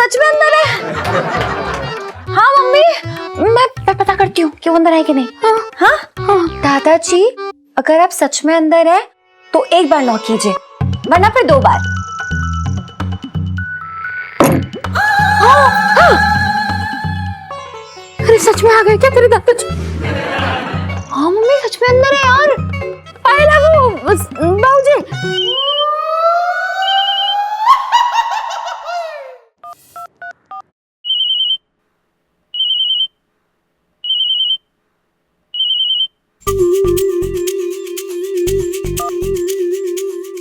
सच में अंदर है। हाँ मम्मी, मैं पता करती हूँ कि वो अंदर है कि नहीं। हाँ हाँ दादाजी, अगर आप सच में अंदर है तो एक बार नॉक कीजिए, वरना फिर 2 बार। अरे सच में आ गए क्या तेरे दादाजी? हाँ मम्मी सच में अंदर है यार। आई लव यू बाबूजी।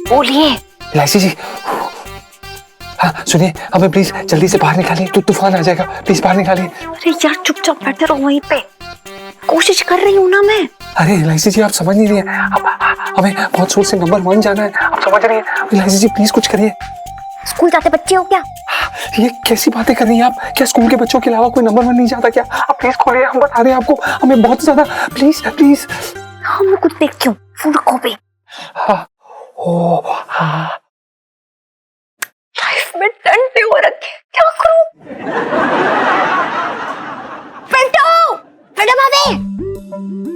बोलिए। इलायची जी, हाँ सुनिए, हमें प्लीज जल्दी से बाहर निकालिए, तूफान आ जाएगा, प्लीज बाहर निकालिए। अरे यार चुपचाप बैठे रहो वहीं पे, कोशिश कर रही हूँ ना मैं। अरे इलायची जी आप समझ नहीं रही है, हमें बहुत जोर से नंबर 1 जाना है, आप समझ रही है? इलायची जी प्लीज कुछ करिए। स्कूल जाते बच्चे हो क्या? ये कैसी बातें कर रही हैं आप? क्या स्कूल के बच्चों के अलावा कोई नंबर 1 नहीं जाता क्या? आप प्लीज खोलिए, हम बता रहे हैं आपको, हमें बहुत ज्यादा, प्लीज प्लीज। हाँ मैं कुछ देखती हूँ, फोन रखो भी। हाँ ओ हाँ, लाइफ में टंटे हो रखे, क्या करूं? पेंटो, पेंटो भाभी,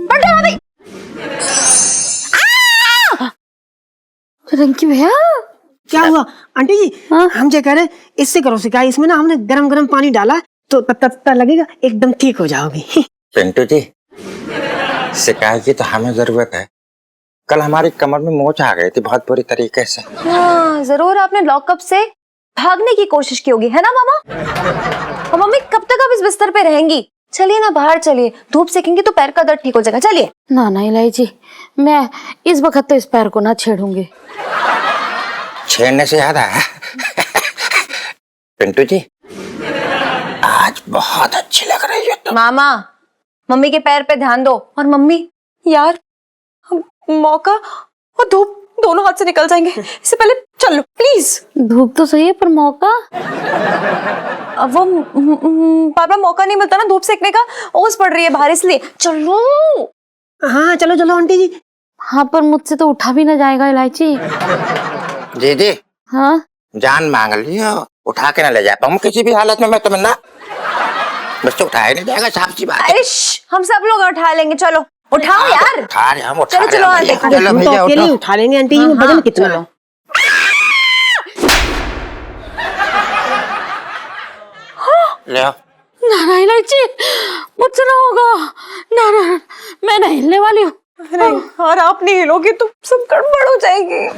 पेंटो भाभी। रंकी भैया क्या हुआ आंटी जी? हम जो कह रहे इससे करो शिकायत, इसमें ना हमने गरम गरम पानी डाला तो तत्ता लगेगा, एकदम ठीक हो जाओगी। पिंटू जी, शिकायत की तो हमें जरूरत है। कल हमारी कमर में मोच आ गई थी बहुत बुरी तरीके से। हाँ जरूर आपने लॉकअप से भागने की कोशिश की होगी, है ना मामा? और मम्मी कब तक आप इस बिस्तर पे रहेंगी? चलिए ना बाहर चलिए, धूप सेकेंगी तो पैर का दर्द ठीक हो जाएगा। चलिए ना ना इलायची, मैं इस वक्त तो इस पैर को ना छेड़ूंगी। छेड़ने से याद आया पिंटू जी, आज बहुत अच्छी लग रही है तुम। मामा मम्मी के पैर पे ध्यान दो। और मम्मी यार मौका और धूप दोनों हाथ से निकल जाएंगे, इससे पहले चल लो प्लीज। धूप तो सही है पर मौका, अब वो पापा मौका नहीं मिलता ना धूप सेकने का, ओस पड़ रही है बाहर इसलिए। चलो हाँ चलो चलो आंटी जी। हाँ पर मुझसे तो उठा भी ना जाएगा इलायची। दीदी हाँ जान मांग लियो, उठा के ना ले जा पाऊँ किसी भी हालत में मैं तुम्हें ना, बस तो उठाया नहीं जाएगा, साफ सी बात है। अरे हम सब लोग उठा लेंगे, चलो उठाओ यार। उठा रहे हम, उठा चलो रहे चलो हम, हाँ देखो। चलो हम तो भैया अकेले ही उठो। उठा लेंगे आंटी जी, में वजन कितना है? ले आओ। ना ना इलायची, मुझसे ना होगा, ना ना मैं नहीं हिलने वाली हूँ। अरे यार आप नहीं हिलोगे तो सब गड़बड़ हो जाएगी।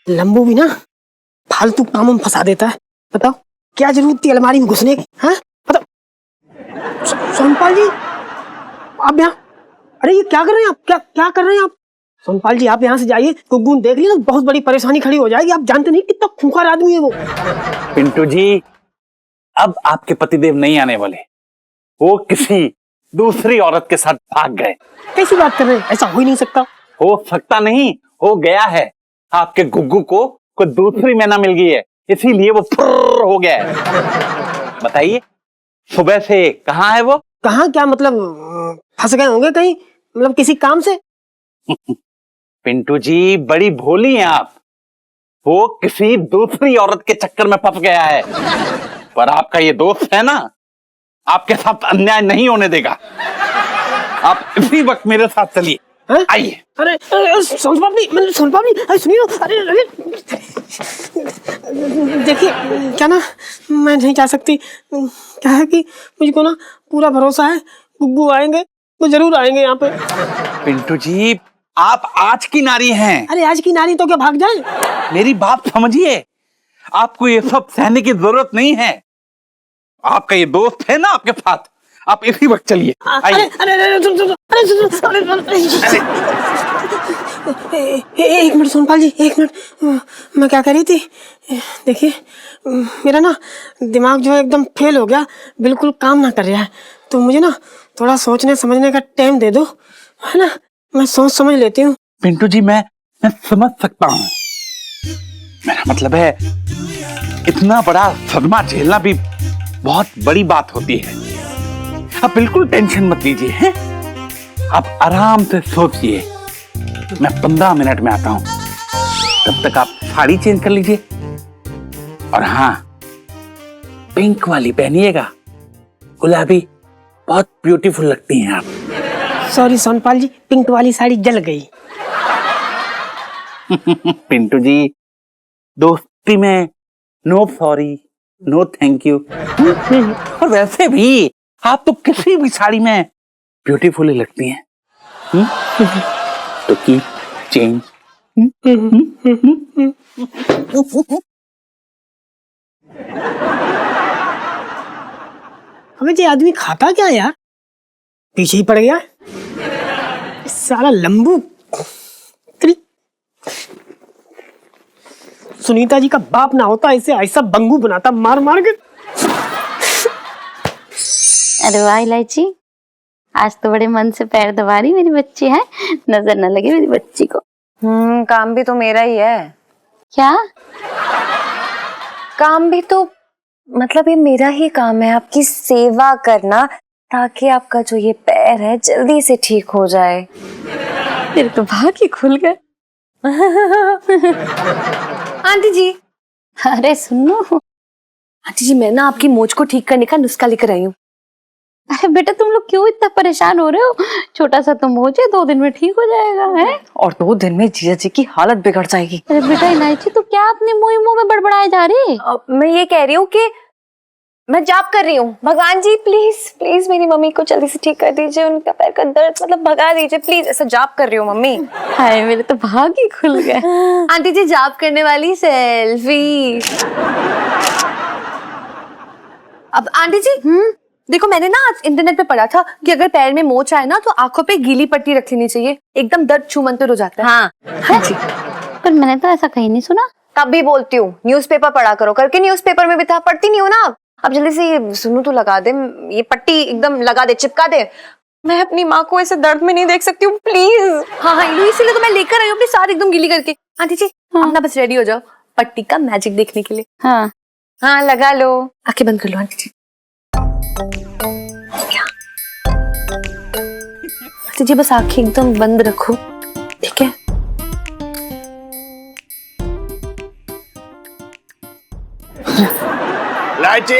लंबू भी ना फालतू काम में फंसा देता है। बताओ क्या जरूरत थी अलमारी में घुसने की? हाँ बताओ। सोनपाल जी आप यहाँ, अरे ये क्या कर रहे हैं आप? क्या क्या कर रहे हैं आप? सोनपाल जी आप यहाँ से जाइए, गुग्गू देख लिया तो बहुत बड़ी परेशानी खड़ी हो जाएगी। आप जानते नहीं कितना खूंखार आदमी है वो। पिंटू जी अब आपके पतिदेव नहीं आने वाले, वो किसी दूसरी औरत के साथ भाग गए। कैसी बात कर रहे हैं? ऐसा हो ही नहीं सकता। हो सकता नहीं, हो गया है। आपके गुग्गू को कोई दूसरी मैना मिल गई है, इसीलिए वो फुर्र हो गया है। बताइए सुबह से कहाँ है वो? कहाँ क्या मतलब, फंस गए होंगे कहीं, मतलब किसी काम से। पिंटू जी बड़ी भोली हैं आप, वो किसी दूसरी औरत के चक्कर में फंस गया है। पर आपका ये दोस्त है ना, आपके साथ अन्याय नहीं होने देगा। आप इसी वक्त मेरे साथ चलिए, आइए। अरे सोनपापड़ी अरे सुनिए, अरे अरे देखिए क्या ना, मैं नहीं जा सकती। क्या है कि मुझको ना पूरा भरोसा है गुग्गू आएंगे, वो जरूर आएंगे यहाँ पे। पिंटू जी आप आज की नारी हैं। अरे आज की नारी तो क्या भाग जाए? मेरी बात समझिए, आपको ये सब सहने की जरूरत नहीं है। आपका ये दोस्त है ना आपके साथ, आप इसी वक्त चलिए। अरे आइए। अरे अरे सुन सुन अरे सुन एक मिनट सोनपाल जी, एक मिनट। मैं क्या कह रही थी, देखिए मेरा ना दिमाग जो है एकदम फेल हो गया, बिल्कुल काम ना कर रहा है। तो मुझे ना थोड़ा सोचने समझने का टाइम दे दो, है ना? मैं सोच समझ लेती हूँ। पिंटू जी मैं समझ सकता हूँ। मेरा मतलब है इतना बड़ा सदमा झेलना भी बहुत बड़ी बात होती है। आप बिल्कुल टेंशन मत लीजिए, हैं? आप आराम से सोचिए, मैं 15 मिनट में आता हूं। तब तक आप साड़ी चेंज कर लीजिए, और हाँ, पिंक वाली पहनिएगा, गुलाबी बहुत ब्यूटीफुल लगती हैं आप। सॉरी सोनपाल जी, पिंक वाली साड़ी जल गई। पिंटू जी, दोस्ती में no sorry no thank you. और वैसे भी आप तो किसी भी साड़ी में ब्यूटीफुल ही लगती हैं। तो कीप चेंज। अबे ये आदमी खाता क्या है यार? पीछे ही पड़ गया सारा लंबू। सुनीता जी का बाप ना होता इसे ऐसा बंगू बनाता मार मार के। अरे वाह इलायची, आज तो बड़े मन से पैर दबा रही मेरी बच्ची है, नजर न लगे मेरी बच्ची को। काम भी तो मेरा ही है। क्या? काम भी तो मतलब ये मेरा ही काम है, आपकी सेवा करना, ताकि आपका जो ये पैर है जल्दी से ठीक हो जाए। तेरे तो भाग ही खुल गए। आंटी जी, अरे सुनो, आंटी जी मैं ना आपकी मोच को ठीक करने का नुस्खा लेकर आई हूँ। अरे बेटा तुम लोग क्यों इतना परेशान हो रहे हो? छोटा सा तो मोच है, 2 दिन में ठीक हो जाएगा है। और 2 दिन में जीजा जी की हालत बिगड़ जाएगी। अरे बेटा इलायची, तो क्या अपने मुंह में बड़बड़ाए जा रही? मैं ये कह रही हूँ कि मैं जाप कर रही हूँ। भगवान जी प्लीज प्लीज मेरी मम्मी को जल्दी से ठीक कर दीजिए, उनका पैर का दर्द मतलब भगा दीजिए प्लीज। ऐसा जाप कर रही हूँ मम्मी। हाय मेरे तो भाग ही खुल गए। आंटी जी जाप करने वाली सेल्फी। अब आंटी जी देखो, मैंने ना आज इंटरनेट पे पढ़ा था कि अगर पैर में मोच आए ना तो आंखों पे गीली पट्टी रख लेनी चाहिए, एकदम दर्द छूमंतर हो जाता है। हाँ जी। पर मैंने तो ऐसा कहीं नहीं सुना। तब भी बोलती हूँ न्यूज़पेपर पढ़ा करो, करके न्यूज़पेपर में भी था, पढ़ती नहीं हो ना आप। अब जल्दी से ये सुनो तो लगा दे, ये पट्टी एकदम लगा दे, चिपका दे। मैं अपनी माँ को ऐसे दर्द में नहीं देख सकती हूँ प्लीज। हाँ इसीलिए तो मैं लेकर आई हूँ अपनी सारी एकदम गीली करके। आंटी जी अपना बस रेडी हो जाओ पट्टी का मैजिक देखने के लिए। हाँ लगा लो, आंखें बंद कर लो आंटी जी। आंटी जी बस आंखें एकदम बंद रखो, ठीक है? इलायची,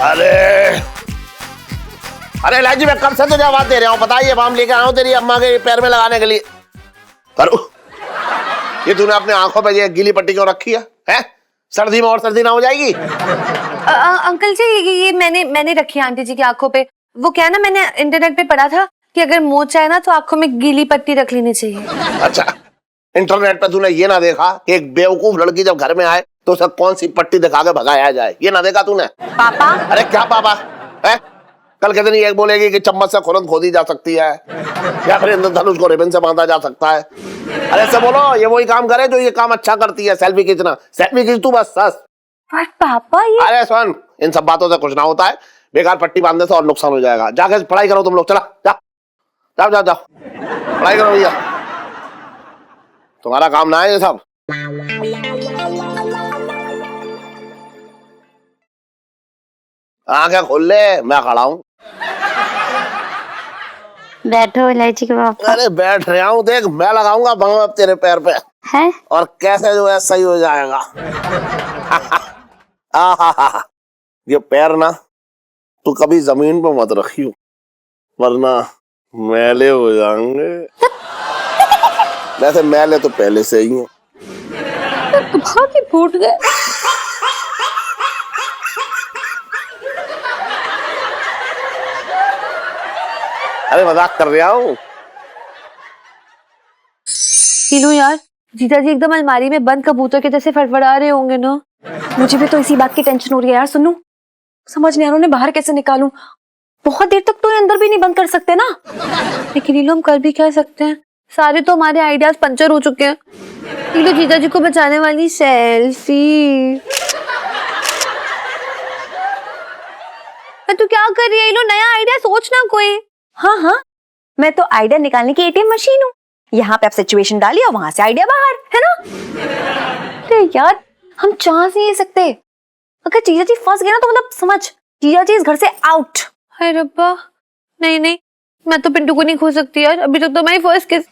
अरे अरे इलायची, मैं कब से तुझे आवाज दे रहा हूँ, बताइए हम लेके आया हूँ तेरी अम्मा के पैर में लगाने के लिए। करो, ये तूने अपने आंखों पे ये गीली पट्टी क्यों रखी है? सर्दी में और सर्दी ना हो जाएगी? अंकल जी ये मैंने रखी है आंटी जी की आंखों पे। वो क्या ना, मैंने इंटरनेट पे पढ़ा था कि अगर मोच आए ना तो आंखों में गीली पट्टी रख लेनी चाहिए। अच्छा, इंटरनेट पे तूने ये ना देखा कि एक बेवकूफ लड़की जब घर में आए तो उसे कौन सी पट्टी दिखा के भगाया जाए? ये ना देखा तूने? पापा, अरे क्या पापा है? कल के दिन ये बोलेगी कि चम्मच से खुरंत खोदी जा सकती है, या फिर इंद्रधनुष को रिबन से बांधा जा सकता है। अरे ऐसे बोलो, ये वही काम करे जो ये काम अच्छा करती है, सेल्फी खींचना। सेल्फी खींच तू बस। पर पापा ये। अरे सुन, इन सब बातों से कुछ ना होता है, बेकार पट्टी बांधने से और नुकसान हो जाएगा। जाके पढ़ाई करो तुम लोग, चला जाओ जाओ जाओ, पढ़ाई करो भैया, तुम्हारा काम ना है ये सब। आंखें खोल ले, मैं खड़ा हूँ। बैठो इलायची के पापा। अरे बैठ रहा हूँ, देख मैं लगाऊंगा बम अब तेरे पैर पे है। और कैसे जो है सही हो जाएगा। ये पैर ना तू कभी जमीन पे मत रखियो, वरना मैले हो जाएंगे। वैसे मैले तो पहले से ही हैं। भाग ही फूट गए। अरे मजाक कर रहा हूँ, लो यार, जीजा जी एकदम अलमारी में बंद कबूतर के जैसे फड़फड़ा रहे होंगे ना। मुझे भी तो इसी बात की टेंशन हो रही है यार। सुनो, समझ नहीं आ रहा उन्हें बाहर कैसे निकालूं। बहुत देर तक तो ये अंदर भी नहीं बंद कर सकते ना। लेकिन लीलो हम कर भी क्या सकते हैं, सारे तो हमारे आइडियाज पंचर हो चुके हैं। लीलो जीजा जी को बचाने वाली सेल्फी। तू क्या कर रही है लीलो, नया आइडिया सोचना कोई। हाँ हाँ, मैं तो आइडिया निकालने की एटीएम मशीन हूँ। यहाँ पे आप सिचुएशन डालिए और वहां से आइडिया बाहर, है ना। अरे यार, हम चांस नहीं ले सकते। अगर जीजा जी फंस गए ना तो मतलब समझ, जीजा जी इस घर से आउट। हाय रब्बा, नहीं नहीं, मैं तो पिंटू को नहीं खो सकती यार। अभी तक तो मैं फर्स्ट किस।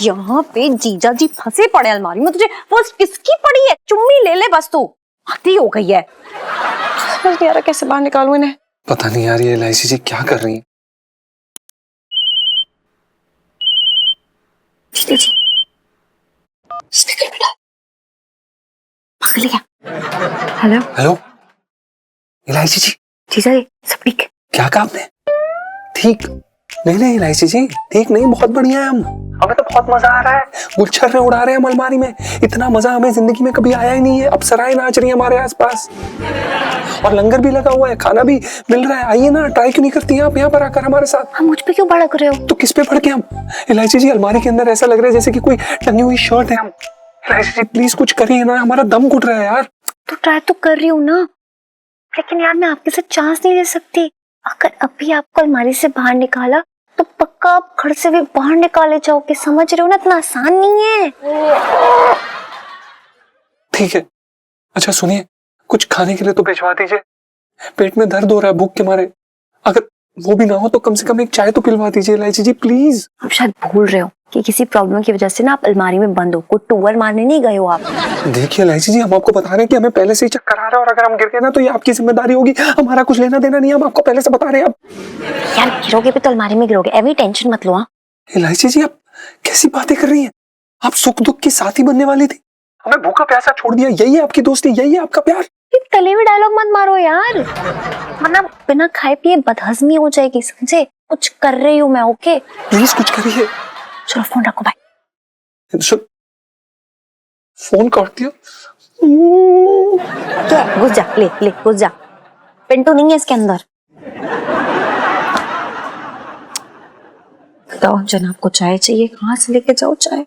यहाँ पे जीजा जी फंसे पड़े अलमारी में, तुझे फर्स्ट किसकी पड़ी है? चुम्मी ले ले बस, तू हदी हो गई है। समझ नहीं आ रहा कैसे बाहर निकालूं इन्हें। पता नहीं यार ये एलआईसी जी क्या कर रही है। जीजा जी स्पीकर पे डाल। पकड़ लिया। हेलो हेलो एलआईसी जी। जीजा जी सब ठीक है? क्या कहा आपने? ठीक नहीं नहीं एलआईसी जी, ठीक नहीं, बहुत बढ़िया है हम। हमें तो बहुत मजा आ रहा है। गुलछर्रे उड़ा रहे हैं हम अलमारी में। इतना मजा हमें जिंदगी में कभी आया ही नहीं है। अप्सराएं नाच रही हैं हमारे आसपास और लंगर भी लगा हुआ है, खाना भी मिल रहा है। आइए ना, ट्राई क्यों नहीं करती हैं आप यहाँ पर आकर हमारे साथ? हम मुझ पे क्यों भड़क रहे हो? तो किस पे भड़के हम? एलआईसी जी अलमारी के अंदर ऐसा लग रहा है जैसे कि कोई टंगी हुई शर्ट है। हम एलआईसी जी प्लीज कुछ करिए ना, हमारा दम घुट रहा है यार। तो ट्राई तो कर रही हूँ ना, लेकिन यार मैं आपके साथ चांस नहीं ले सकती। अगर अभी आपको अलमारी से बाहर निकाला तो पक्का आप घर से भी बाहर निकाले जाओगे। समझ रहे हो ना, इतना आसान नहीं है। ठीक है, अच्छा सुनिए, कुछ खाने के लिए तो भिजवा दीजिए। पेट में दर्द हो रहा है भूख के मारे। अगर वो भी ना हो तो कम से कम एक चाय तो पिलवा दीजिए एलआईसी जी प्लीज। आप शायद भूल रहे हो कि किसी प्रॉब्लम की वजह से ना आप अलमारी में बंद हो, कोई टूर मारने नहीं गए हो आप। देखिए एलआईसी जी, हम आपको बता रहे हैं कि हमें पहले से ही चक्कर आ रहा है और अगर हम गिर गए ना तो ये आपकी जिम्मेदारी होगी। हमारा कुछ लेना देना नहीं है, हम आपको पहले से बता रहे हैं। अब यार गिरोगे भी तो अलमारी में गिरोगे, एवी टेंशन मत लो। एलआईसी जी आप कैसी बातें कर रही हैं? आप सुख दुख की साथी बनने वाली थी, हमें भूखा प्यासा छोड़ दिया। यही है आपकी दोस्ती, यही है आपका प्यार। तले हुए डायलॉग मत मारो यार, वरना बिना खाए पिए बदहजमी हो जाएगी, समझे? कुछ कर रही हूँ मैं, ओके? प्लीज कुछ करिए। चलो फोन रखो, बाय। फोन काट दिया। क्या? घुस जा, ले ले घुस जा। पिंटू नहीं है इसके अंदर। बताओ जनाब को चाय चाहिए, कहाँ से लेके जाओ चाय?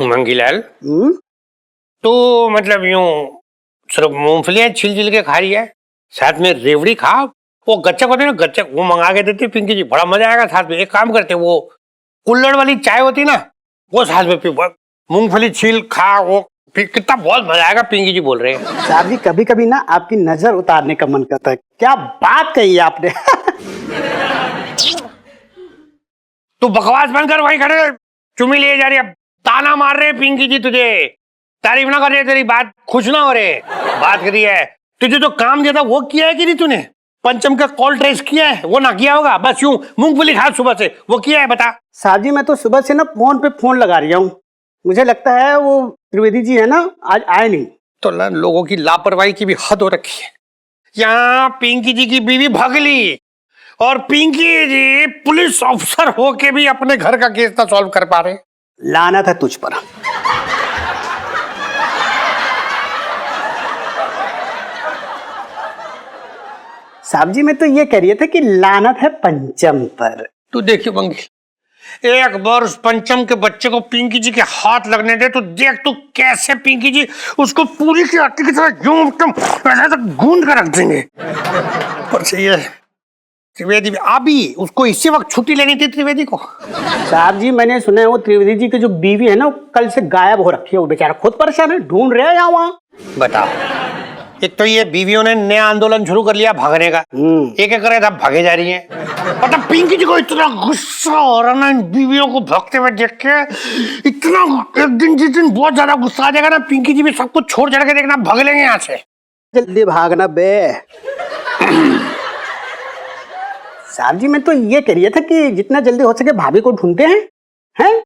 मंगीलाल, तो मतलब यूं सिर्फ मूंगफलियां छिल छिल के खा रही है, साथ में रेवड़ी खा। वो गच्चक होते हैं ना, गच्चक, वो मंगा के देती पिंकी जी, बड़ा मजा आएगा। साथ में एक काम करते, वो कुल्हड़ वाली चाय होती ना, वो साथ में पी। मूंगफली छील खा, वो कितना बहुत मजा आएगा। पिंकी जी बोल रहे हैं। साहब जी कभी कभी ना आपकी नजर उतारने का मन करता है। क्या बात कही है आपने। तू बकवास बंद कर, वही खड़े चुम्मी लिए जा रही है, ताना मार रहे हैं पिंकी जी तुझे, तारीफ ना कर रहे, तेरी बात खुश ना हो रहे। बात करी है, तुझे जो काम दिया था वो किया है कि नहीं तूने? पंचम का कॉल ट्रेस किया है? वो ना किया होगा, बस यूं मूंगफली खा सुबह से, वो किया है? बता। साहब जी मैं तो सुबह से ना फोन पे फोन लगा रही हूँ, मुझे लगता है वो त्रिवेदी जी है ना आज आए नहीं। तो लोगों की लापरवाही की भी हद हो रखी है। यहाँ पिंकी जी की बीवी भगली और पिंकी जी पुलिस ऑफिसर होके भी अपने घर का केस ना सॉल्व कर पा रहे। लानत है तुझ पर। साहब जी मैं तो ये कह रही था कि लानत है पंचम पर। तू देखिए मंगी, एक बार उस पंचम के बच्चे को पिंकी जी के हाथ लगने दे तो देख तू कैसे पिंकी जी उसको पूरी की आटी की तरह यूं एकदम ऐसा तक गूंद कर रख देंगे। पर चाहिए त्रिवेदी, अभी उसको इसी वक्त छुट्टी लेनी थी त्रिवेदी को। साहब जी मैंने सुना है वो त्रिवेदी जी की जो बीवी है ना वो कल से गायब हो रखी है। वो बेचारा खुद परेशान है, ढूंढ रहे हैं यहाँ वहाँ। बताओ, एक तो ये बीवियों ने नया आंदोलन शुरू कर लिया भागने का, एक एक करे भागे जा रही हैं। मतलब पिंकी जी को इतना गुस्सा हो रहा ना इन बीवियों को भागते हुए देख के, इतना एक दिन जिस दिन बहुत ज्यादा गुस्सा आ जाएगा ना, पिंकी जी भी सब कुछ छोड़ छाड़ के देखना भाग लेंगे यहाँ से। जल्दी भागना बे। साहब जी मैं तो ये कह रही था कि जितना जल्दी हो सके भाभी को ढूंढते हैं। हैं?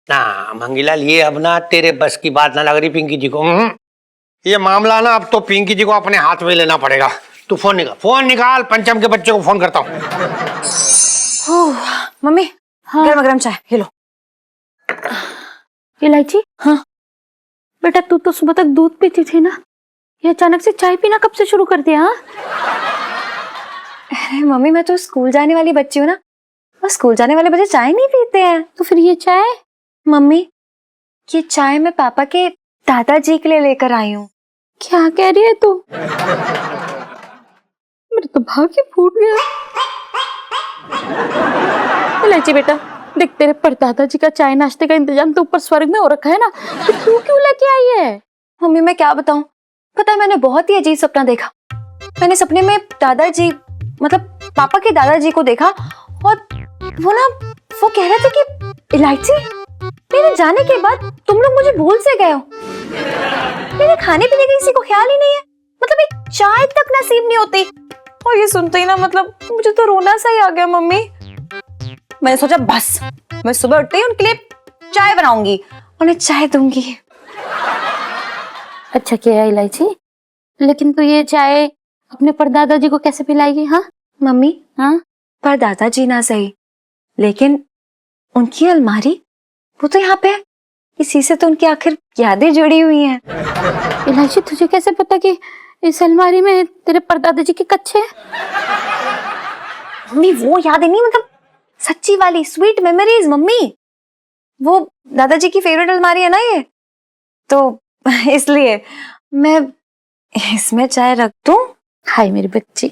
ना मंगीलाल, ये अब ना तेरे बस की बात ना लग रही पिंकी जी को। ये मामला ना अब तो पिंकी जी को अपने हाथ में लेना पड़ेगा। तू फोन निकाल, पंचम के बच्चे को फोन करता हूँ। मम्मी गर्मा गर्म चाय ये लो। इलायची, हाँ बेटा तू तो सुबह तक दूध पीती थी ना, ये अचानक से चाय पीना कब से शुरू कर दिया? हाँ? अरे मम्मी मैं तो स्कूल जाने वाली बच्ची हूँ ना, और स्कूल जाने वाले बच्चे चाय नहीं पीते हैं। तो फिर ये चाय? मम्मी ये चाय मैं पापा के दादाजी के लिए लेकर आई हूँ। क्या कह रही है तू? मेरा तो भाग्य फूट गया। इलायची बेटा देख, तेरे परदादा जी का चाय नाश्ते का इंतजाम तो ऊपर स्वर्ग में हो रखा है ना, तो तू क्यों लेके आई है? मम्मी मैं क्या बताऊं, पता है मैंने बहुत ही अजीब सपना देखा। मैंने सपने में दादाजी मतलब पापा के दादाजी को देखा, और वो कह रहे थे कि इलायची मेरे जाने के बाद तुम लोग मुझे भूल से गए हो। मेरे खाने पीने का किसी को ख्याल ही नहीं है, मतलब एक चाय तक नसीब नहीं होती। और ये सुनते ही ना मतलब मुझे तो रोना सा ही आ गया मम्मी। मैंने सोचा बस मैं सुबह उठते ही उनके लिए चाय बनाऊंगी, उन्हें चाय दूंगी। अच्छा किया इलायची, लेकिन तू ये चाय अपने परदादा जी को कैसे पिलाएगी? हाँ मम्मी हाँ, पर दादाजी ना सही, लेकिन उनकी अलमारी वो तो यहाँ पे है, इसी से तो उनकी आखिर यादें जुड़ी हुई हैं। इलायची तुझे कैसे पता कि इस अलमारी में तेरे परदादा जी के कच्चे हैं? मम्मी वो यादें नहीं, मतलब सच्ची वाली स्वीट मेमोरीज मम्मी। वो दादाजी की फेवरेट अलमारी है ना ये, तो इसलिए मैं इसमें चाय रख दूं। हाय मेरी बच्ची,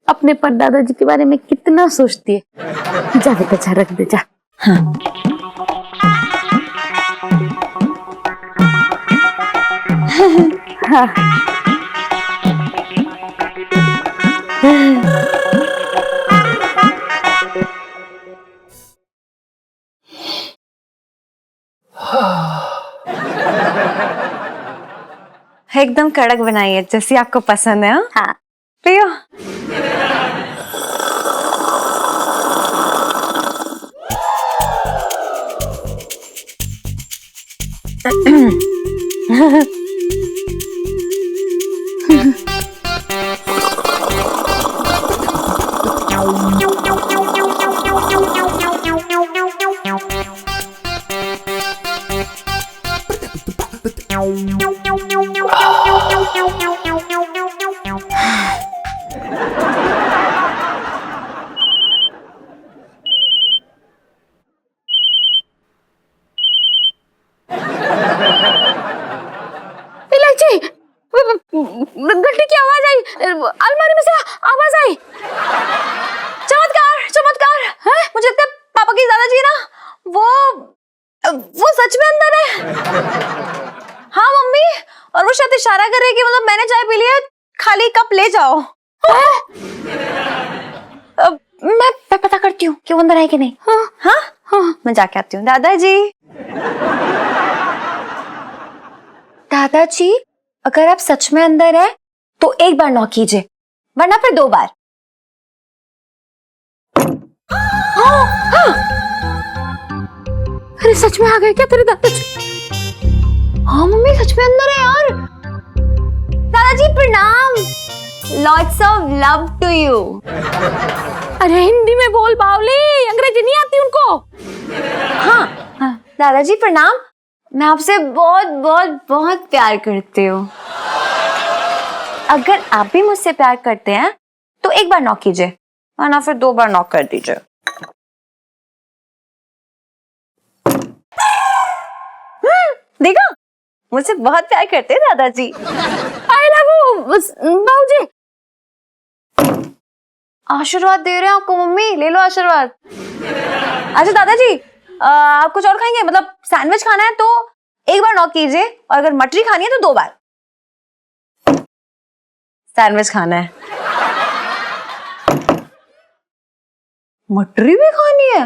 अपने परदादा जी के बारे में कितना सोचती है। जा बेटा चाय रख दे जा। हाँ। हाँ। एकदम कड़क बनाई है जैसी आपको पसंद है। हाँ पियो। घंटी की आवाज आई, अलमारी में से आवाज आई। चमत्कार चमत्कार है? मुझे लगता है पापा की दादाजी है ना, वो सच में अंदर है। हाँ मम्मी, और वो शायद इशारा कर रहे हैं कि मतलब मैंने चाय पी ली है, खाली कप ले जाओ। मैं पता करती हूँ कि वो अंदर है कि नहीं। हाँ हाँ हाँ मैं जाके आती हूँ। दादाजी दादाजी अगर आप सच में अंदर है तो एक बार नॉक कीजिए, वरना फिर 2 बार। हाँ, हाँ। अरे सच में आ गए क्या तेरे दादाजी? हाँ मम्मी सच में अंदर है यार। दादाजी प्रणाम, lots of love to you. अरे हिंदी में बोल बावली, अंग्रेजी नहीं आती उनको। हाँ, हाँ दादाजी प्रणाम, मैं आपसे बहुत बहुत बहुत प्यार करती हूँ। अगर आप भी मुझसे प्यार करते हैं तो एक बार नॉक कीजिए, वरना फिर 2 बार नॉक कर दीजिए। देखा, मुझसे बहुत प्यार करते हैं दादाजी। आई लव यू बाबूजी। आशीर्वाद दे रहे हैं आपको मम्मी, ले लो आशीर्वाद। अच्छा दादाजी, आप कुछ और खाएंगे? मतलब सैंडविच खाना है तो एक बार नॉक कीजिए, और अगर मटरी खानी है तो 2 बार। सैंडविच खाना है, मटरी भी खानी है।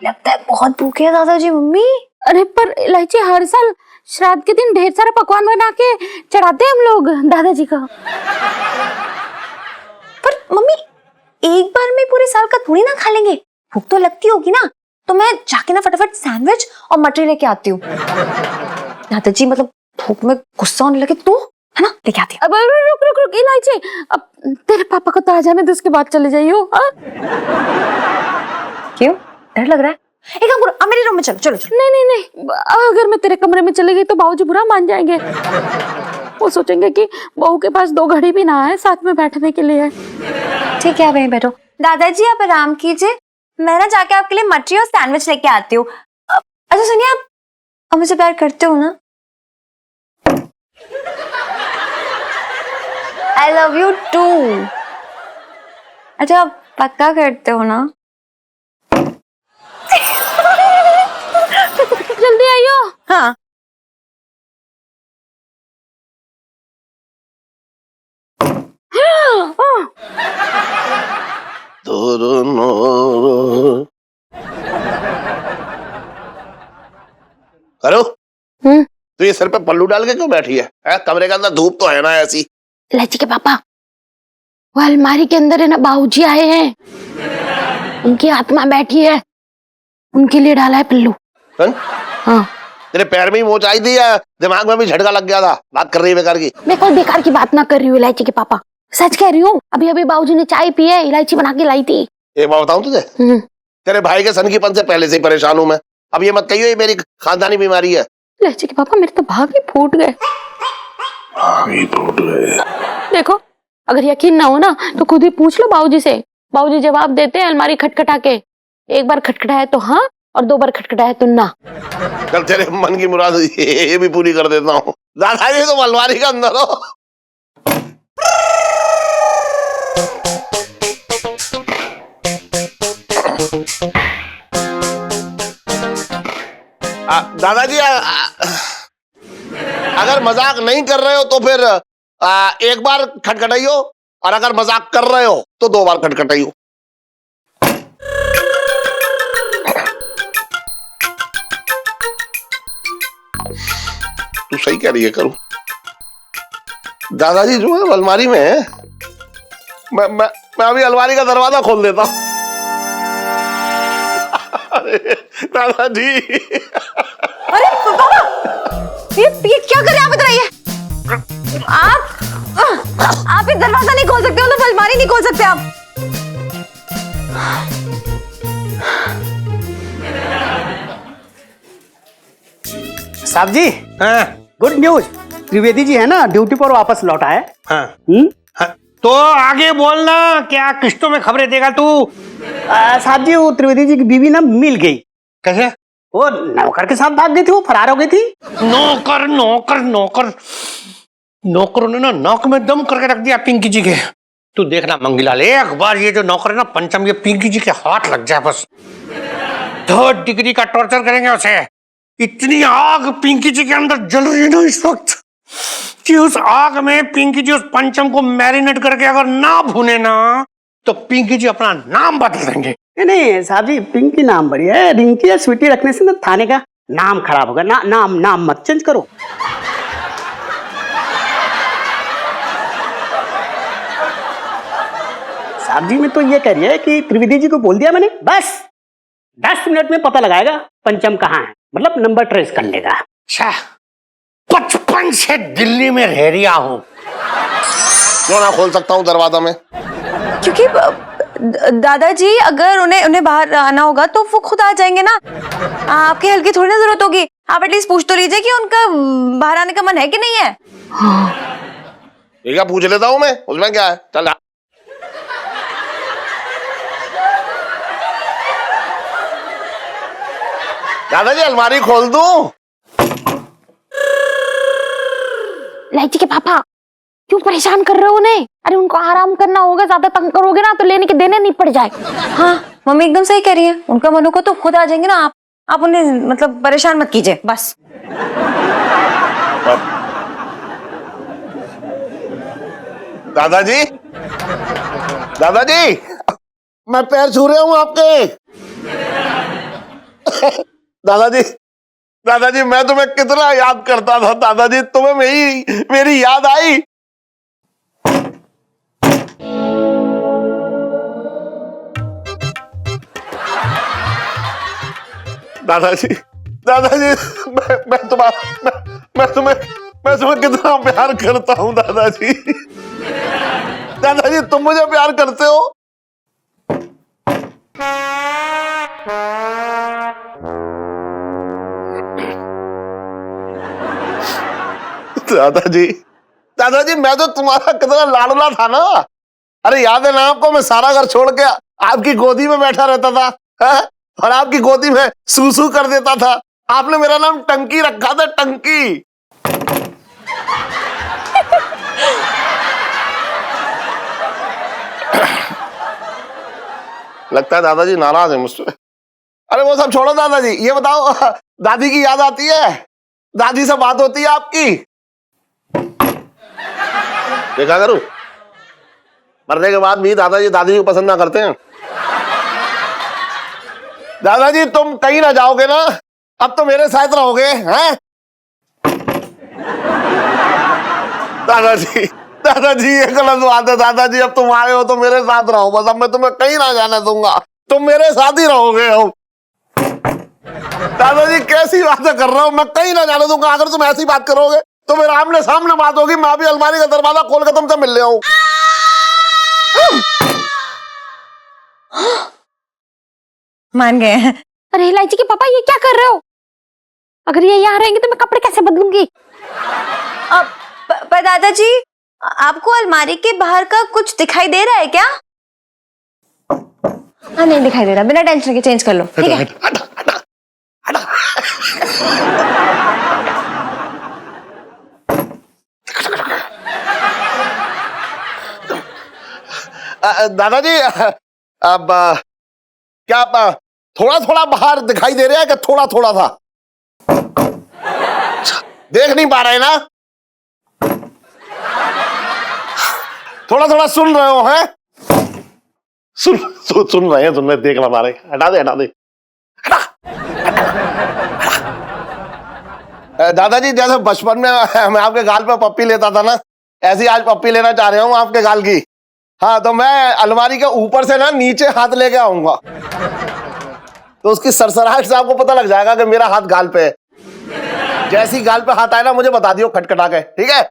लगता है बहुत भूखे हैं दादाजी मम्मी। अरे पर इलायची, हर साल श्राद्ध के दिन ढेर सारा पकवान बना के चढ़ाते हैं हम लोग दादाजी का। पर मम्मी एक बार में पूरे साल का थोड़ी ना खा लेंगे, भूख तो लगती होगी ना। तो मैं जाके ना फटाफट सैंडविच और मटरी लेके आती हूँ। दादाजी मतलब भूख में गुस्सा होने लगे तो है ना, लेके आती हूँ। अब रुक रुक रुक इलायची, अब तेरे पापा को तो आ जाने दो, उसके बाद चले जाइयो। क्यों, डर लग रहा है? एक काम करो, अब मेरे रूम में चलो। चलो चलो। नहीं नहीं नहीं, अगर मैं तेरे कमरे में चली गई तो बाबूजी बुरा मान जाएंगे। वो सोचेंगे कि बहू के पास 2 घड़ी भी ना है साथ में बैठने के लिए। ठीक है, आप यहीं बैठो। दादाजी आप आराम कीजिए, मैं ना जाके आपके लिए मटरी और सैंडविच लेके आती हूँ। अच्छा सुनिए, आप मुझे प्यार करते हो ना? I love you too. अच्छा आप पक्का करते हो ना? जल्दी आइयो। हाँ। हेलो, तो ये सर पे पल्लू डाल के क्यों बैठी है? कमरे के अंदर धूप तो है ना ऐसी। इलायची के पापा, वो अलमारी के अंदर है ना, बाबूजी आए हैं, उनकी आत्मा बैठी है, उनके लिए डाला है पल्लू। हाँ। तेरे पैर में ही मोच आई थी या दिमाग में भी झटका लग गया था? बात कर रही है बेकार की। मैं कोई बेकार की बात ना कर रही हूँ इलायची के पापा, सच कह रही हूँ। अभी अभी बाबूजी ने चाय पी है, इलायची बना के लाई थी। एक बात बताऊं तुझे, तेरे भाई के सनकीपन से पहले से ही परेशान हूं मैं। अब ये मत कहियो ये मेरी खानदानी बीमारी है। इलायची के पापा, मेरे तो भाग ही फूट गए। देखो, अगर यकीन ना हो ना तो खुद ही पूछ लो बाबूजी से। बाबूजी जवाब देते हैं अलमारी खटखटा के। एक बार खटखटाया तो हाँ, और 2 बार खटखटाया तो ना। कल तेरे मन की मुराद ये भी पूरी कर देता हूँ। दादाजी तुम अलमारी के अंदर हो। दादाजी अगर मजाक नहीं कर रहे हो तो फिर एक बार खटखटाइयो, और अगर मजाक कर रहे हो तो 2 बार खटखटाइयो। तू सही कह रही है, करूं? दादाजी जो है अलमारी में है, मैं अभी अलमारी का दरवाजा खोल देता हूं। दादाजी। अरे पापा, ये क्या कर रहे हैं आप? इधर आइए। आप ये दरवाजा नहीं खोल सकते, मतलब अलमारी नहीं खोल सकते आप। साहब जी, हाँ गुड न्यूज, त्रिवेदी जी है ना ड्यूटी पर वापस लौट आए। हाँ हाँ, तो आगे बोलना, क्या किश्तों में खबरें देगा तू? साहब जी, वो त्रिवेदी जी की बीवी ना मिल गई। कैसे? वो नौकर के साथ भाग गई थी, वो फरार हो गई थी। नौकर नौकर नौकर नौकरों ने ना नाक में दम करके रख दिया पिंकी जी के। तू देखना मंगीलाल, एक बार ये जो नौकर है ना पंचम, ये पिंकी जी के हाथ लग जाए बस, 3rd डिग्री का टॉर्चर करेंगे उसे। इतनी आग पिंकी जी के अंदर जल रही है ना इस वक्त, कि उस आग में पिंकी जी उस पंचम को मैरिनेट करके अगर ना भूने ना तो पिंकी जी अपना नाम बदल देंगे। नहीं साहब जी, पिंकी नाम बढ़िया है, रिंकी या स्वीटी रखने से ना थाने का नाम खराब होगा। नाम मत चेंज करो। साहब जी, मैं तो ये कह रही है कि त्रिवेदी जी को बोल दिया मैंने, बस 10 मिनट में पता लगाएगा पंचम कहाँ है, मतलब नंबर ट्रेस कर लेगा। अच्छा, 55 से दिल्ली में रह रहा हूँ। क्यों ना खोल सकता हूँ दरवाजा में? क्योंकि दादाजी अगर उन्हें बाहर आना होगा तो वो खुद आ जाएंगे ना, आपकी हेल्प की थोड़ी ना जरूरत होगी। आप एटलीस्ट पूछ तो लीजिए कि उनका बाहर आने का मन है कि नहीं है। ठीक है, पूछ लेता हूँ मैं, उसमें क्या है। चल दादाजी, अलमारी खोल दूं? इलायची के पापा, क्यों परेशान कर रहे हो उन्हें? अरे उनको आराम करना होगा, ज्यादा तंग करोगे ना तो लेने के देने नहीं पड़ जाए। हाँ मम्मी एकदम सही कह रही है, उनका मन होगा तो खुद आ जाएंगे ना। आप उन्हें मतलब परेशान मत कीजिए बस। दादाजी, दादाजी, मैं पैर छू रहा हूँ आपके। दादाजी, दादाजी, मैं तुम्हें कितना याद करता था दादाजी, तुम्हें मेरी याद आई। दादाजी दादाजी मैं तुम्हें कितना प्यार करता हूँ दादाजी। दादाजी तुम मुझे प्यार करते हो? दादाजी मैं तो तुम्हारा कितना लाडला था ना। अरे याद है ना आपको, मैं सारा घर छोड़ के आपकी गोदी में बैठा रहता था, है? और आपकी गोदी में सूसू कर देता था। आपने मेरा नाम टंकी रखा था, टंकी। लगता है दादाजी नाराज है मुझसे। अरे वो सब छोड़ो दादाजी, ये बताओ दादी की याद आती है? दादी से बात होती है आपकी? देखा करूं, मरने के बाद भी दादाजी दादी को पसंद ना करते हैं। दादाजी तुम कहीं ना जाओगे ना, अब तो मेरे साथ रहोगे, हैं? दादाजी ये गलत बात है। दादाजी अब तुम आए हो तो मेरे साथ रहो बस, अब मैं तुम्हें कहीं ना जाने दूंगा, तुम मेरे साथ ही रहोगे। अब दादाजी कैसी बातें कर रहे हो, मैं कहीं ना जाने दूंगा। अगर तुम ऐसी बात करोगे तो मेरे आमने सामने बात होगी, मैं अभी अलमारी का दरवाजा खोल के तुमसे मिल रहा हूं। मान गए हैं। अरे इलायची के पापा, ये क्या कर रहे हो? अगर ये यहाँ रहेंगे तो मैं कपड़े कैसे बदलूंगी? पर दादाजी, आपको अलमारी के बाहर का कुछ दिखाई दे रहा है क्या? हाँ नहीं दिखाई दे रहा, बिना टेंशन के चेंज कर लो, ठीक है? दादाजी अब क्या थोड़ा थोड़ा बाहर दिखाई दे रहा है कि थोड़ा थोड़ा था? देख नहीं पा रहे ना? थोड़ा थोड़ा सुन रहे हो, हैं? सुन रहे हैं, सुन रहे, देख ना पा रहे। हटा दे दादाजी, जैसे बचपन में मैं आपके गाल पे पप्पी लेता था ना, ऐसी आज पप्पी लेना चाह रहा हूं आपके गाल की। हाँ, तो मैं अलमारी के ऊपर से ना नीचे हाथ लेके आऊंगा, तो उसकी सरसराहट से आपको पता लग जाएगा कि मेरा हाथ गाल पे है। जैसी गाल पे हाथ आए ना मुझे बता दियो खटखटा के, ठीक है?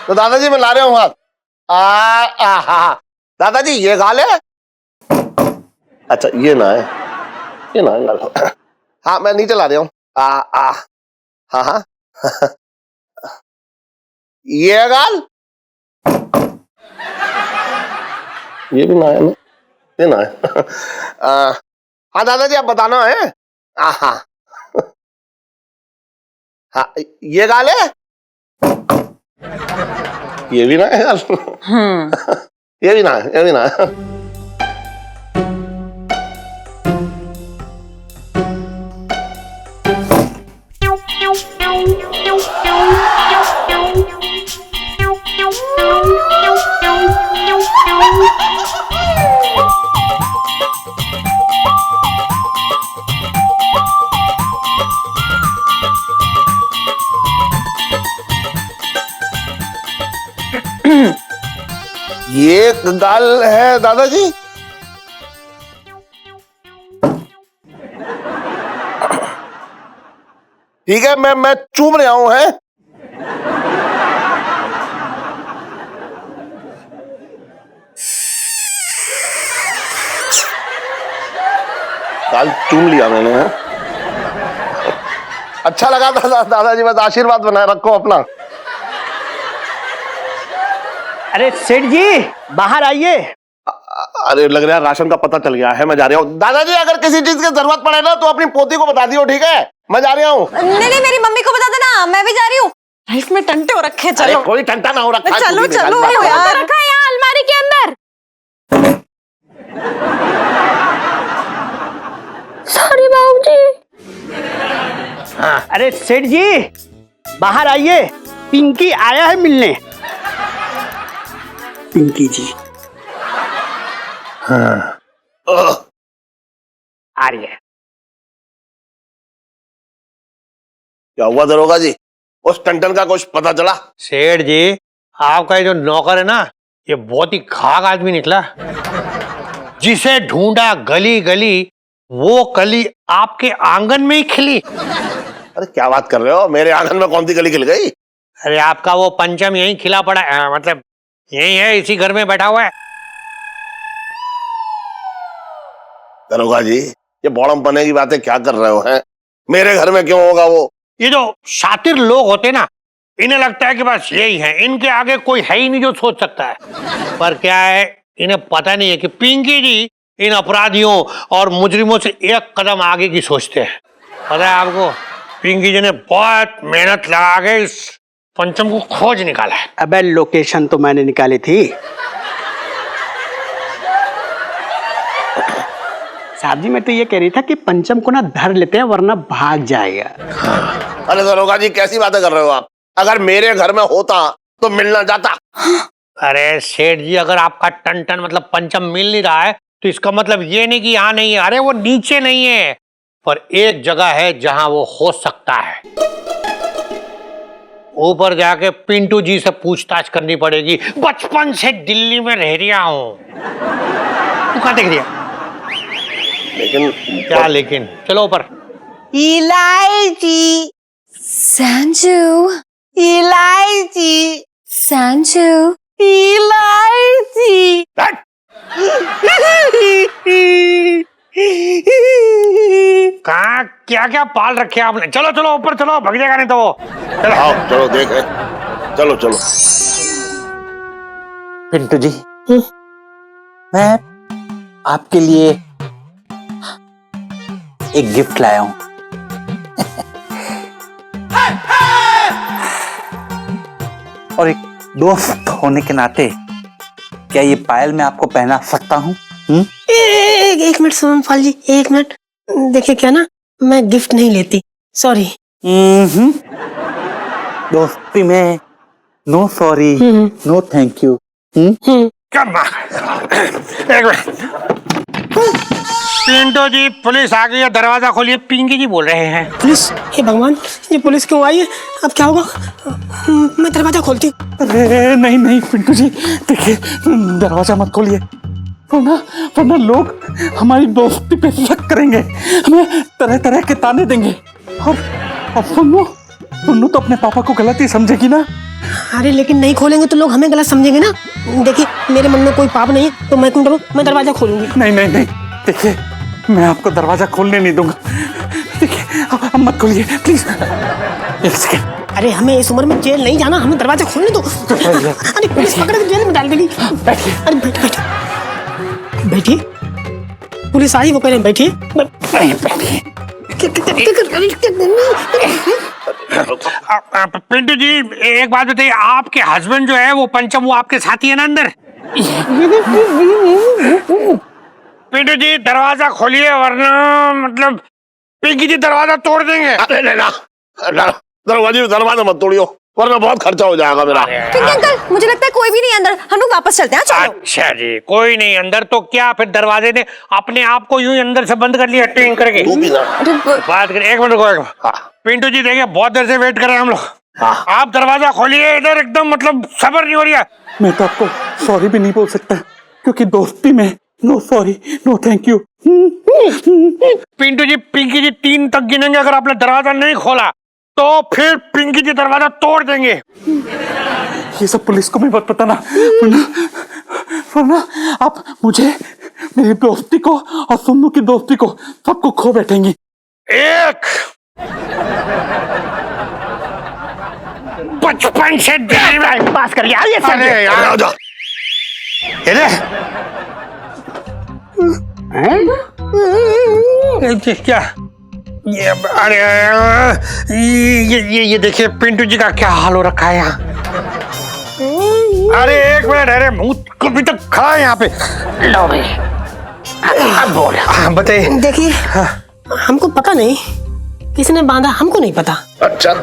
तो दादाजी मैं ला रहा हूं हाथ। दादाजी ये गाल है? अच्छा ये ना है, ये ना है गाल। हाँ मैं नीचे ला रहा हूँ। हाँ ये गाल, ये भी ना है ना, ये ना है। हाँ दादाजी आप बताना है। हाँ ये गाल है, ये भी ना है गाल। ये भी ना है, ये भी ना है। ये गाल है दादाजी? ठीक है, मैं चूम रहा हूं, है? गाल चूम लिया मैंने, है? अच्छा लगा दादाजी, बस आशीर्वाद बनाए रखो अपना। अरे सेठ जी बाहर आइए। अरे लग रहा है राशन का पता चल गया है, मैं जा रहा हूँ। दादाजी अगर किसी चीज की जरूरत पड़े ना तो अपनी पोती को बता दियो, ठीक है? मैं जा रहा हूँ। नहीं मेरी मम्मी को बता देना, मैं भी जा रही हूँ। लाइफ में टंटे हो रखे, चलो। कोई टंटा ना हो रखा है, चलो यार। रखा है यहाँ अलमारी के अंदर। सॉरी बाबूजी। अरे सेठ जी बाहर आइए, पिंकी आया है मिलने। पिंकी जी हाँ। आ रही है। क्या हुआ दरोगा जी, उस टंटन का कुछ पता चला? सेठ जी आपका ये जो नौकर है ना, ये बहुत ही खाक आदमी निकला। जिसे ढूंढा गली गली वो कली आपके आंगन में ही खिली? अरे क्या बात कर रहे हो, मेरे आंगन में कौन सी कली खिल गई? अरे आपका वो पंचम यहीं खिला पड़ा है, मतलब यही है, इसी घर में बैठा हुआ है। दरोगा जी, ये बौड़म पने की बातें क्या कर रहे हो हैं? मेरे घर में क्यों होगा वो? ये जो शातिर लोग होते ना, इन्हें लगता है कि बस यही है, इनके आगे कोई है ही नहीं जो सोच सकता है। पर क्या है, इन्हें पता नहीं है कि पिंकी जी इन अपराधियों और मुजरिमों से एक कदम आगे की सोचते हैं। पता है आपको, पिंकी जी ने बहुत मेहनत लगा के इस पंचम को खोज निकाला है। अबे लोकेशन तो मैंने निकाली थी। साहब जी, मैं तो ये कह रही था कि पंचम को ना धर लेते हैं वरना भाग जाएगा। अरे दरोगा जी, कैसी बातें कर रहे हो आप? अगर मेरे घर में होता तो मिलना जाता। अरे सेठ जी, अगर आपका टन टन मतलब पंचम मिल नहीं रहा है तो इसका मतलब ये नहीं कि यहाँ नहीं है। अरे वो नीचे नहीं है, पर एक जगह है जहां वो हो सकता है। ऊपर जाके पिंटू जी से पूछताछ करनी पड़ेगी। बचपन से दिल्ली में रह रहा हूं। तू कहाँ देख दिया? लेकिन क्या लेकिन? चलो ऊपर। इलायची, संजू, इलायची, संजू, इलायची। कहाँ क्या क्या पाल रखे आपने? चलो चलो ऊपर चलो, भग जाएगा नहीं तो वो। चलो आओ, चलो देखे, चलो चलो। पिंटू जी, मैं आपके लिए एक गिफ्ट लाया हूं। और एक दोस्त होने के नाते क्या ये पायल मैं आपको पहना सकता हूँ? एक मिनट सोमपाल जी, एक मिनट। देखिए क्या ना, मैं गिफ्ट नहीं लेती, सॉरी। दोस्ती में no sorry, no thank you. क्या एक मिनट। पिंटू जी, पुलिस आ गई है, दरवाजा खोलिए। पिंकी जी बोल रहे हैं। पुलिस? हे भगवान, ये पुलिस क्यों आई है? अब क्या होगा? मैं दरवाजा खोलती हूँ। अरे नहीं नहीं पिंटू जी, देखिए दरवाजा मत खोलिए, वरना लोग हमारी दोस्ती पे शक करेंगे, हमें तरह तरह के ताने देंगे। और सुन्नू तो अपने पापा को गलत ही समझेगी ना। अरे लेकिन नहीं खोलेंगे तो लोग हमें गलत समझेंगे ना। देखिए मेरे मन में कोई पाप नहीं है, तो मैं क्यों डरूं? मैं दरवाजा खोलूंगी। नहीं नहीं नहीं, देखिए मैं आपको दरवाजा खोलने नहीं दूंगा। देखिए आप मत खोलिए प्लीज। एक सेकंड। अरे हमें इस उम्र में जेल नहीं जाना, हमें दरवाजा खोलने दो। अरे पुलिस पकड़ के जेल में डाल देगी। बैठिए। अरे बैठिए बैठिए, पुलिस आई, वो कह रहे हैं बैठिए। पिंटू जी, एक बात बताइए, आपके हस्बैंड जो है वो पंचम, वो आपके साथी है ना अंदर? पिंटू जी दरवाजा खोलिए, वरना मतलब पिंकी जी दरवाजा तोड़ देंगे। अरे ना दरोगा जी, दरवाजा मत तोड़ियो, वरना बहुत खर्चा हो जाएगा मेरा। पिंकी अंकल, मुझे लगता है कोई भी नहीं अंदर, हम लोग वापस चलते हैं। चलो। अच्छा जी, कोई नहीं अंदर तो क्या, फिर दरवाजे ने अपने आप को यूं ही अंदर से बंद कर लिया टिंग करके। तू भी ना बात करें, एक मिनट रुको। पिंटू जी देखिए, बहुत देर से वेट कर रहे हैं हम लोग। आप दरवाजा खोलिए इधर, एकदम मतलब सब्र नहीं हो रही है। मैं तो आपको सॉरी भी नहीं बोल सकता, क्योंकि दोस्ती में no sorry no thank you. Pintu ji, Pinky ji 3 तक गिनेंगे, अगर आपने दरवाजा नहीं खोला तो फिर पिंकी जी दरवाजा तोड़ देंगे। ये सब पुलिस को भी मत बताना, वरना आप मुझे, मेरी दोस्ती को और सुन्नू की दोस्ती को सबको खो बैठेंगी। 1 बचपन से दिल्ली में पास कर लिया। अरे यार, ये क्या, ये अरे ये देखिए पिंटू जी का क्या हाल हो रखा है यहाँ। अरे एक मिनट, अरे मुंह कभी तक खड़ा है यहाँ पे। लो भाई, अब बोल। बताइए। देखिए हमको पता नहीं किसने बांधा, हमको नहीं पता। अच्छा,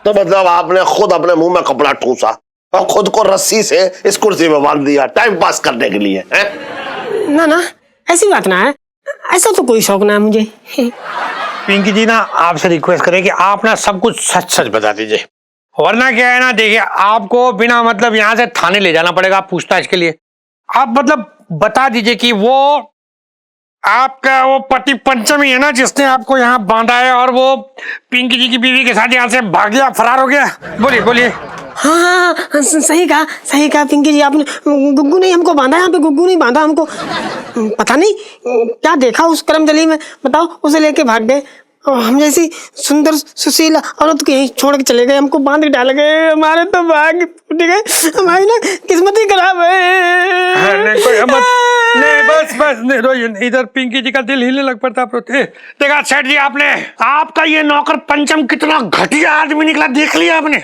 तो मतलब आपने खुद अपने मुंह में कपड़ा ठूसा और खुद को रस्सी से इस कुर्सी में बांध दिया टाइम पास करने के लिए, हैं? ना ऐसी बात ना है, ऐसा तो कोई शौक ना है मुझे। पिंकी जी ना, आपसे रिक्वेस्ट करें कि आप ना सब कुछ सच सच बता दीजिए, वरना क्या है ना, देखिए आपको बिना मतलब यहाँ से थाने ले जाना पड़ेगा पूछताछ के लिए। आप मतलब बता दीजिए कि वो आपका वो पति पंचमी है ना जिसने आपको यहाँ बांधा है और वो पिंकी जी की बीवी के साथ यहाँ से भाग गया, फरार हो गया। बोलिए बोलिए। हाँ हाँ, सही कहा पिंकी जी आपने। गुग्गू नहीं हमको बांधा, यहाँ पे गुग्गू नहीं बांधा हमको। पता नहीं क्या देखा उस कर्मजली में, बताओ, उसे लेके भाग गए। और हम जैसी सुंदर सुशील औरत को यहीं छोड़ के चले गए, हमको बांध के डाल गए। हमारे तो भाग्य फूट गए, हमारी ना किस्मत ही खराब है। नहीं कोई नहीं, बस नहीं रोइए, इधर पिंकी जी का दिल हिले लग पड़ता। देखा सेठ जी आपने, आपका ये नौकर पंचम कितना घटिया आदमी निकला, देख लिया आपने।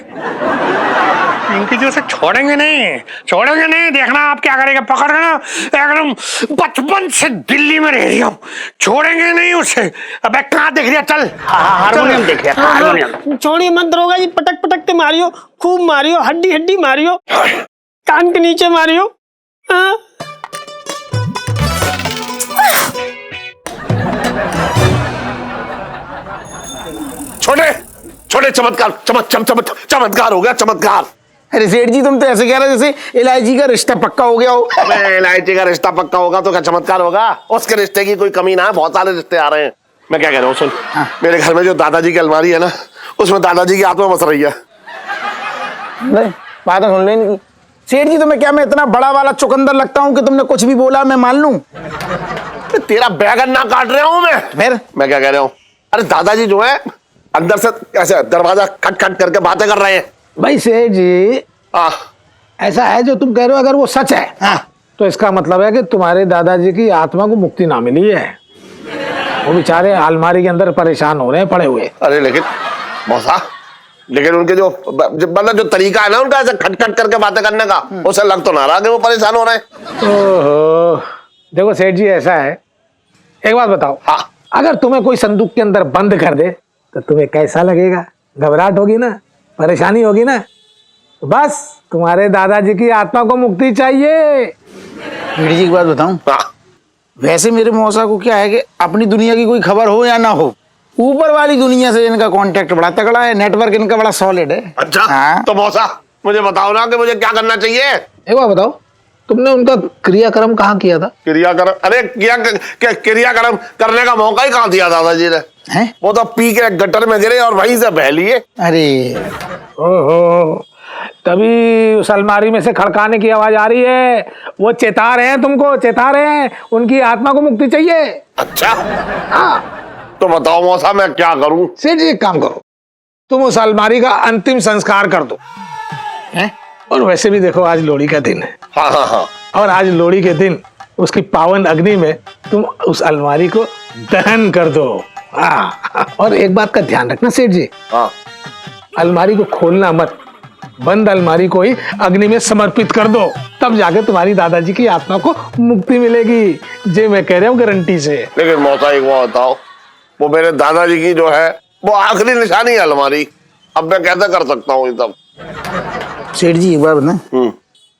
पिंकी जी उसे छोड़ेंगे नहीं, देखना आप क्या करेगा, पकड़ ना एकदम। बचपन से दिल्ली में रह रही हूँ, छोड़ेंगे नहीं उसे। अबे कहाँ देख रहा, चल हारमोनियम देख रहा था, हारमोनियम। छोड़िए मत दरोगा जी, पटक पटक के मारियो, खूब मारियो, हड्डी हड्डी मारियो, कान के नीचे मारियो। हाँ? छोटे छोटे चमत्कार हो गया, चमत्कार। अरे सेठ जी तुम तो ऐसे कह रहे जैसे इलायची का रिश्ता पक्का हो गया हो। अबे इलायची का रिश्ता पक्का होगा तो क्या चमत्कार होगा? उसके रिश्ते की कोई कमी ना है, बहुत सारे रिश्ते आ रहे हैं। मैं क्या कह रहा हूँ सुन, मेरे घर में जो दादाजी की अलमारी है ना, उसमें दादाजी की आत्मा बस रही है। नहीं बात सुन लेनी सेठ जी, तुम्हें क्या मैं इतना बड़ा वाला चुकंदर लगता हूँ कि तुमने कुछ भी बोला मैं मान लूं? तेरा बैगन ना काट रहा हूँ फिर मैं क्या कह रहा हूँ, अरे दादाजी जो है अंदर से ऐसे दरवाजा खट खट करके बातें कर रहे हैं। भाई सेठ जी हाँ ऐसा है जो तुम कह रहे हो, अगर वो सच है तो इसका मतलब है कि तुम्हारे दादाजी की आत्मा को मुक्ति ना मिली है। वो बेचारे अलमारी के अंदर परेशान हो रहे हैं पड़े हुए। अरे लेकिन मौसा, लेकिन उनके जो मतलब जो तरीका है ना उनका ऐसे खटखट करके बातें करने का, उसे लग तो ना रहा कि वो परेशान हो रहे हैं। ओहो देखो सेठ जी ऐसा है, एक बात बताओ, हाँ अगर तुम्हें कोई संदूक के अंदर बंद कर दे तो तुम्हें कैसा लगेगा? घबराहट होगी ना, परेशानी होगी ना। तो बस तुम्हारे दादाजी की आत्मा को मुक्ति चाहिए। सेठ जी एक बात बताऊं, हाँ वैसे मेरे मौसा को क्या है कि अपनी दुनिया की कोई खबर हो या ना हो, ऊपर वाली दुनिया से इनका कांटेक्ट बड़ा तगड़ा है, नेटवर्क इनका बड़ा सॉलिड है। अच्छा हाँ। तो मौसा मुझे बताओ ना कि मुझे क्या करना चाहिए। एक बात बताओ, तुमने उनका क्रियाक्रम कहाँ किया था? क्रियाक्रम? अरे क्रियाक्रम करने का मौका ही कहाँ दिया दादाजी ने? हैं? वो तो पी के गटर में गिरे और वहीं से बह लिए। अरे ओहो तभी उस अलमारी में से खड़काने की आवाज आ रही है। वो चेता रहे हैं तुमको, चेता रहे हैं, उनकी आत्मा को मुक्ति चाहिए। अच्छा तो बताओ मौसा मैं क्या करूं? सेठ जी एक काम करो, तुम उस अलमारी का अंतिम संस्कार कर दो। हैं? और वैसे भी देखो आज लोहड़ी का दिन है। हाँ हाँ हाँ और आज लोहड़ी के दिन उसकी पावन अग्नि में तुम उस अलमारी को दहन कर दो। और एक बात का ध्यान रखना सेठ जी, हाँ अलमारी को खोलना मत, बंद अलमारी को ही अग्नि में समर्पित कर दो, तब जाके तुम्हारी दादाजी की आत्मा को मुक्ति मिलेगी। जे मैं कह रहा हूँ गारंटी से। लेकिन मौसा एक बात बताओ, वो मेरे दादाजी की जो है वो आखिरी निशानी है अलमारी, अब मैं कैसे कर सकता हूँ ये सब? सेठ जी एक बार बता,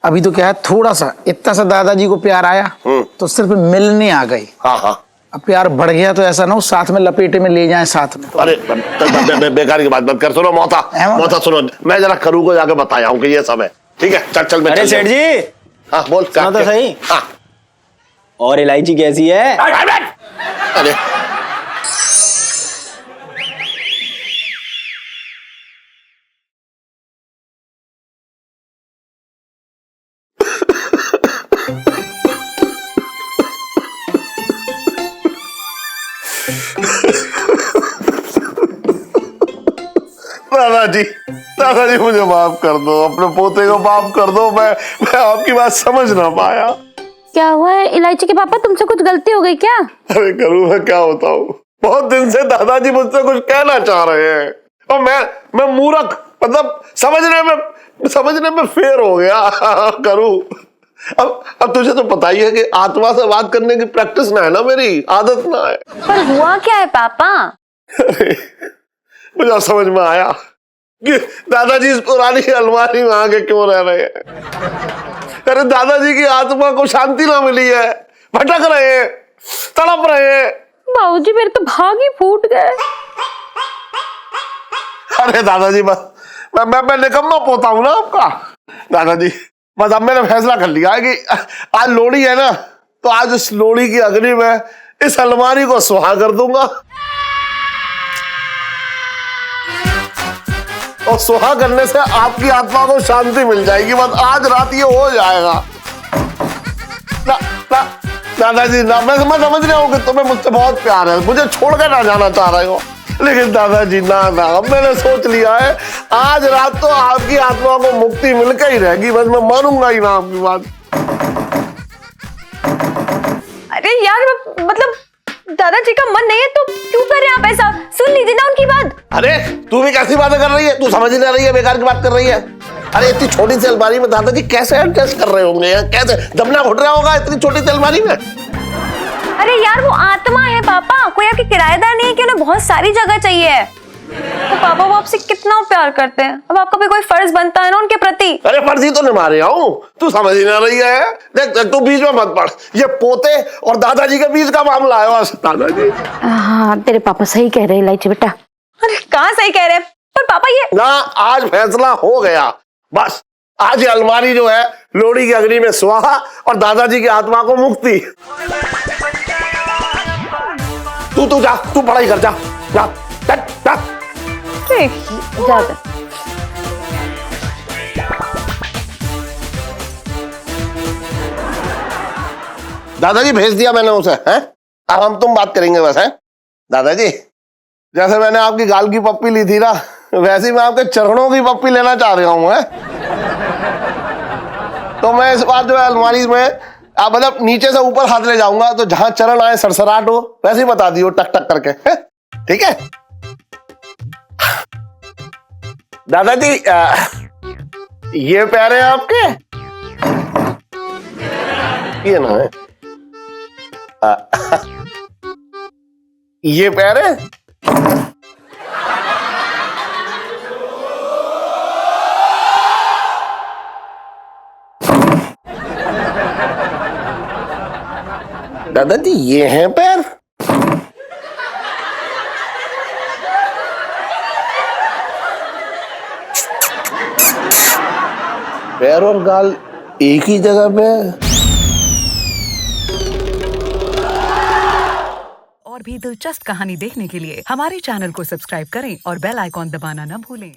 अभी तो क्या है, थोड़ा सा इतना सा दादाजी को प्यार आया तो सिर्फ मिलने आ गई। हाँ हाँ अब प्यार बढ़ गया तो ऐसा ना हो साथ में लपेटे में ले जाएं साथ में। अरे बेकार की बात मत कर। सुनो मौसा सुनो, मैं जरा करू को जाके बताया हूँ कि ये सब है। ठीक है चल चल। अरे सेठ जी हाँ बोल सुनो तो सही। हाँ और इलायची कैसी है? अरे दादाजी मुझे माफ कर दो, अपने पोते को माफ कर दो। मैं आपकी बात समझ ना पाया। क्या हुआ है इलायची के पापा, तुमसे कुछ गलती हो गई क्या? अरे करूँ मैं क्या बताऊं, बहुत दिन से दादाजी मुझसे कुछ कहना चाह रहे हैं और मैं मूर्ख, मतलब समझने में फेर हो गया। करूँ अब तुझे तो पता ही है कि आत्मा से बात करने की प्रैक्टिस ना है ना, मेरी आदत ना है। पर हुआ क्या है पापा? अरे मुझे समझ में आया कि दादाजी इस पुरानी अलमारी में आके क्यों रह रहे हैं। अरे दादाजी की आत्मा को शांति ना मिली है, भटक रहे हैं, तड़प रहे हैं। बाबूजी मेरे तो भाग ही फूट गए। अरे दादाजी बस मैं निकम्मा पोता हूं ना आपका। दादाजी बस अब मैंने फैसला कर लिया है कि आज लोहड़ी है ना, तो आज उस लोहड़ी की अग्नि में इस अलमारी को सुहा कर दूंगा और सुहा करने से आपकी आत्मा को शांति मिल जाएगी। बस आज रात ये हो जाएगा। ना ना दादाजी ना, मैं समझ रहा हूँ कि तुम्हें मुझसे बहुत प्यार है, मुझे छोड़कर ना जाना चाह रहे हो, लेकिन दादाजी ना ना, अब मैंने सोच लिया है आज रात तो आपकी आत्मा को मुक्ति मिलकर ही रहेगी। बस मैं मानूंगा ही ना आपकी बात। अरे यार मतलब दादाजी का मन नहीं है तो क्यों कर रहे हैं आप ऐसा? सुन लीजिए ना उनकी बात। अरे तू भी कैसी बातें कर रही है? तू समझ नहीं रही है, बेकार की बात कर रही है। अरे इतनी छोटी सी अलमारी में दादाजी कैसे एडजस्ट कर रहे होंगे? कैसे दबना घुट रहा होगा इतनी छोटी सी अलमारी में? अरे यार वो आत्मा है पापा, कोई आपके किराएदार नहीं है कि उन्हें बहुत सारी जगह चाहिए। तो पापा वो आपसे कितना प्यार करते हैं, अब आपका भी कोई फर्ज बनता है ना उनके प्रति। अरे फर्ज ही तो निभा रहा हूँ, तू समझ ही ना रही है। देख तू बीच में मत पड़, ये पोते और दादाजी के बीच का मामला है। दादाजी हाँ तेरे पापा सही कह रहे हैं इलायची बेटा। अरे कहाँ सही कह रहे हैं? पर पापा ये ना, आज फैसला हो गया। बस आज ये अलमारी जो है लोहड़ी की अग्नि में स्वाहा और दादाजी की आत्मा को मुक्ति। तू जा, तू पढ़ाई कर, जा जा जा। ठीक ज्यादा दादाजी भेज दिया मैंने उसे, हैं? अब हम तुम बात करेंगे बस, हैं? दादाजी जैसे मैंने आपकी गाल की पप्पी ली थी ना, वैसे ही मैं आपके चरणों की पप्पी लेना चाह रहा हूँ, हैं? तो मैं इस बार जो है अलमारी में आप मतलब नीचे से ऊपर हाथ ले जाऊंगा, तो जहां चरण आए सरसराट हो वैसे ही बता दियो टक टक करके, हैं? ठीक है दादाजी? ये पैर है आपके, ये ना है, ये पैर है। दादाजी ये हैं पैर। पैर और गाल एक ही जगह पे है। और भी दिलचस्प कहानी देखने के लिए हमारे चैनल को सब्सक्राइब करें और बेल आइकॉन दबाना न भूलें।